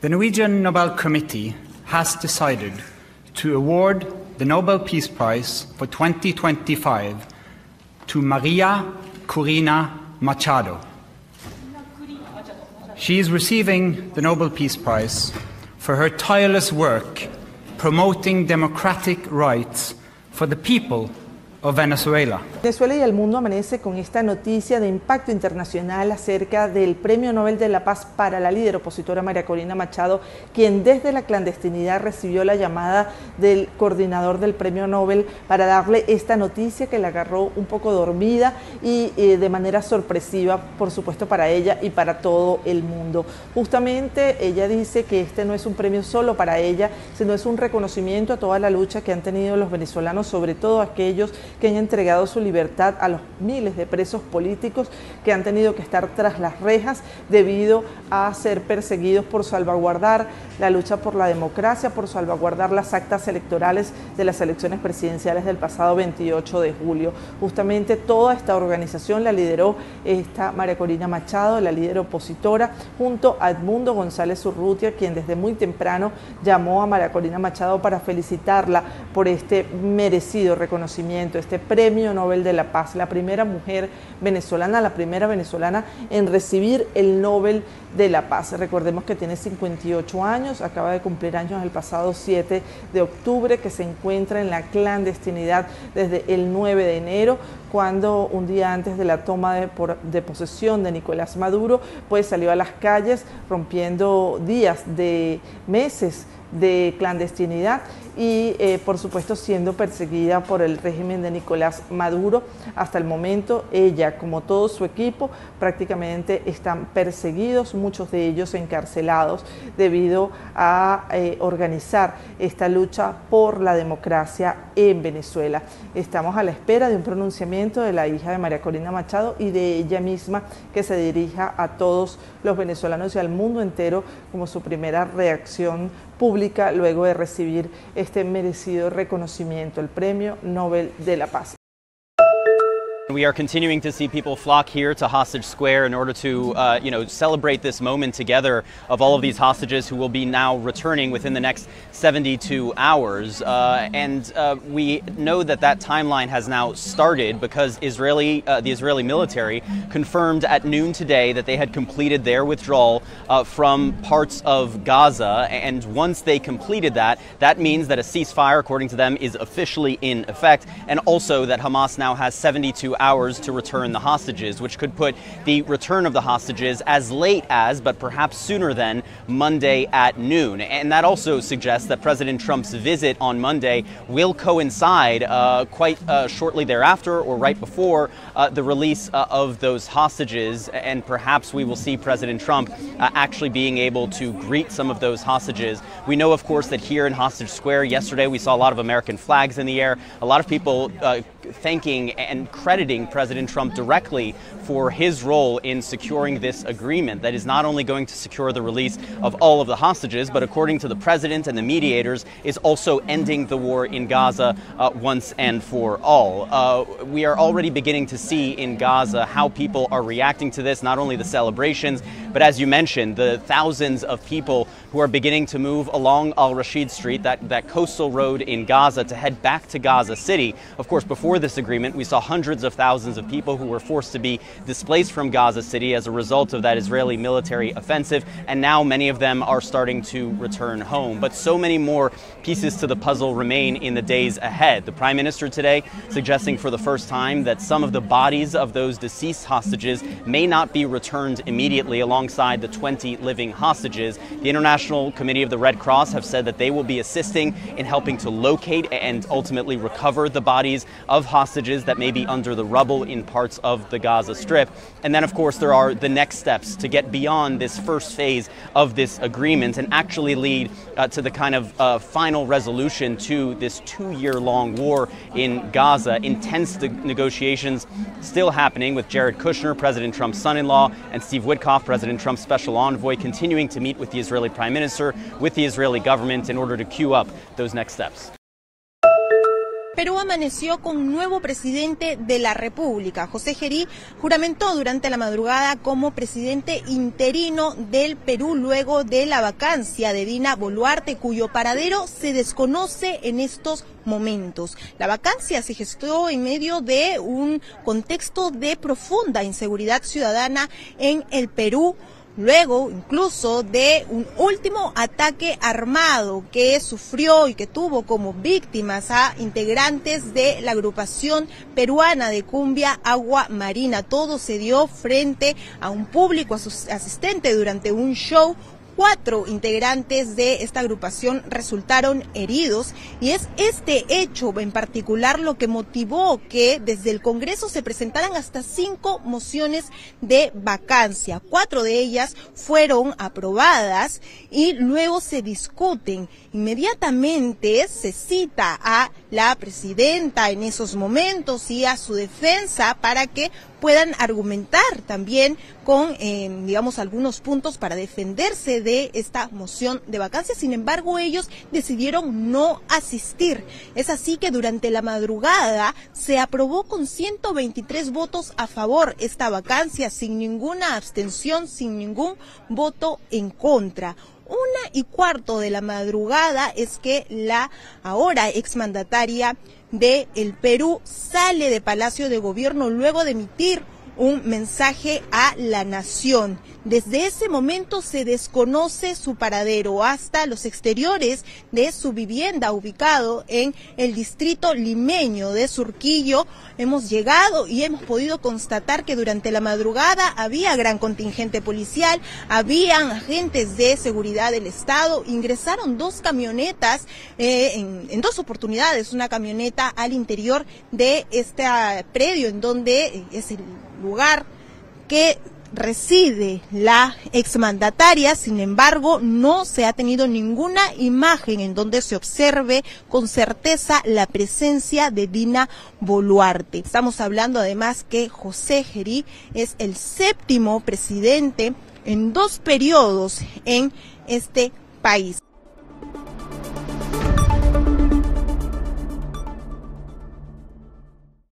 The Norwegian Nobel Committee has decided to award the Nobel Peace Prize for 2025 to Maria Corina Machado. She is receiving the Nobel Peace Prize for her tireless work promoting democratic rights for the people of Venezuela. Venezuela y el mundo amanece con esta noticia de impacto internacional acerca del Premio Nobel de la Paz para la líder opositora Maria Corina Machado, quien desde la clandestinidad recibió la llamada del coordinador del Premio Nobel para darle esta noticia que la agarró un poco dormida y de manera sorpresiva, por supuesto, para ella y para todo el mundo. Justamente ella dice que este no es un premio solo para ella, sino es un reconocimiento a toda la lucha que han tenido los venezolanos, sobre todo aquellos que han entregado su libertad a los miles de presos políticos que han tenido que estar tras las rejas debido a ser perseguidos por salvaguardar la lucha por la democracia, por salvaguardar las actas electorales de las elecciones presidenciales del pasado 28 de julio. Justamente toda esta organización la lideró esta Maria Corina Machado, la líder opositora, junto a Edmundo González Urrutia, quien desde muy temprano llamó a Maria Corina Machado para felicitarla por este merecido reconocimiento, este Premio Nobel de la Paz, la primera mujer venezolana, la primera venezolana en recibir el Nobel de la Paz. Recordemos que tiene 58 años, acaba de cumplir años el pasado 7 de octubre, que se encuentra en la clandestinidad desde el 9 de enero, cuando un día antes de la toma de posesión de Nicolás Maduro, pues salió a las calles rompiendo días de meses de clandestinidad y por supuesto siendo perseguida por el régimen de Nicolás Maduro. Hasta el momento ella, como todo su equipo, prácticamente están perseguidos, muchos de ellos encarcelados debido a organizar esta lucha por la democracia en Venezuela. Estamos a la espera de un pronunciamiento de la hija de Maria Corina Machado y de ella misma, que se dirija a todos los venezolanos y al mundo entero como su primera reacción pública luego de recibir este merecido reconocimiento, el Premio Nobel de la Paz. We are continuing to see people flock here to Hostage Square in order to, celebrate this moment together of all of these hostages who will be now returning within the next 72 hours. We know that that timeline has now started because the Israeli military confirmed at noon today that they had completed their withdrawal from parts of Gaza. And once they completed that, that means that a ceasefire, according to them, is officially in effect, and also that Hamas now has 72 hours to return the hostages, which could put the return of the hostages as late as, but perhaps sooner than, Monday at noon. And that also suggests that President Trump's visit on Monday will coincide quite shortly thereafter or right before the release of those hostages. And perhaps we will see President Trump actually being able to greet some of those hostages. We know, of course, that here in Hostage Square yesterday we saw a lot of American flags in the air, a lot of people thanking and crediting President Trump directly for his role in securing this agreement that is not only going to secure the release of all of the hostages, but according to the president and the mediators, is also ending the war in Gaza once and for all. We are already beginning to see in Gaza how people are reacting to this, not only the celebrations, but as you mentioned, the thousands of people who are beginning to move along Al-Rashid Street, that coastal road in Gaza, to head back to Gaza City. Of course, before this agreement, we saw hundreds of thousands of people who were forced to be displaced from Gaza City as a result of that Israeli military offensive, and now many of them are starting to return home. But so many more pieces to the puzzle remain in the days ahead. The Prime Minister today suggesting for the first time that some of the bodies of those deceased hostages may not be returned immediately alongside the 20 living hostages. The International Committee of the Red Cross have said that they will be assisting in helping to locate and ultimately recover the bodies of hostages that may be under the rubble in parts of the Gaza Strip. And then, of course, there are the next steps to get beyond this first phase of this agreement and actually lead to the kind of final resolution to this 2-year-long war in Gaza. Intense negotiations still happening with Jared Kushner, President Trump's son-in-law, and Steve Witkoff, President Trump's special envoy, continuing to meet with the Israeli Prime Minister, with the Israeli government in order to queue up those next steps. Perú amaneció con un nuevo presidente de la República. Jose Jeri juramentó durante la madrugada como presidente interino del Perú luego de la vacancia de Dina Boluarte, cuyo paradero se desconoce en estos momentos. La vacancia se gestó en medio de un contexto de profunda inseguridad ciudadana en el Perú, luego incluso de un último ataque armado que sufrió y que tuvo como víctimas a integrantes de la agrupación peruana de cumbia Agua Marina. Todo se dio frente a un público asistente durante un show. 4 integrantes de esta agrupación resultaron heridos y es este hecho en particular lo que motivó que desde el Congreso se presentaran hasta 5 mociones de vacancia. 4 de ellas fueron aprobadas y luego se discuten. Inmediatamente se cita a la presidenta en esos momentos y a su defensa para que puedan argumentar también con, digamos, algunos puntos para defenderse de esta moción de vacancia. Sin embargo, ellos decidieron no asistir. Es así que durante la madrugada se aprobó con 123 votos a favor esta vacancia, sin ninguna abstención, sin ningún voto en contra. 1:15 de la madrugada es que la ahora exmandataria del Perú sale de Palacio de Gobierno luego de emitir un mensaje a la nación. Desde ese momento se desconoce su paradero hasta los exteriores de su vivienda ubicado en el distrito limeño de Surquillo. Hemos llegado y hemos podido constatar que durante la madrugada había gran contingente policial, habían agentes de seguridad del Estado, ingresaron 2 camionetas en 2 oportunidades, una camioneta al interior de este predio en donde es el lugar que reside la exmandataria. Sin embargo, no se ha tenido ninguna imagen en donde se observe con certeza la presencia de Dina Boluarte. Estamos hablando además que Jose Jeri es el 7º presidente en 2 periodos en este país.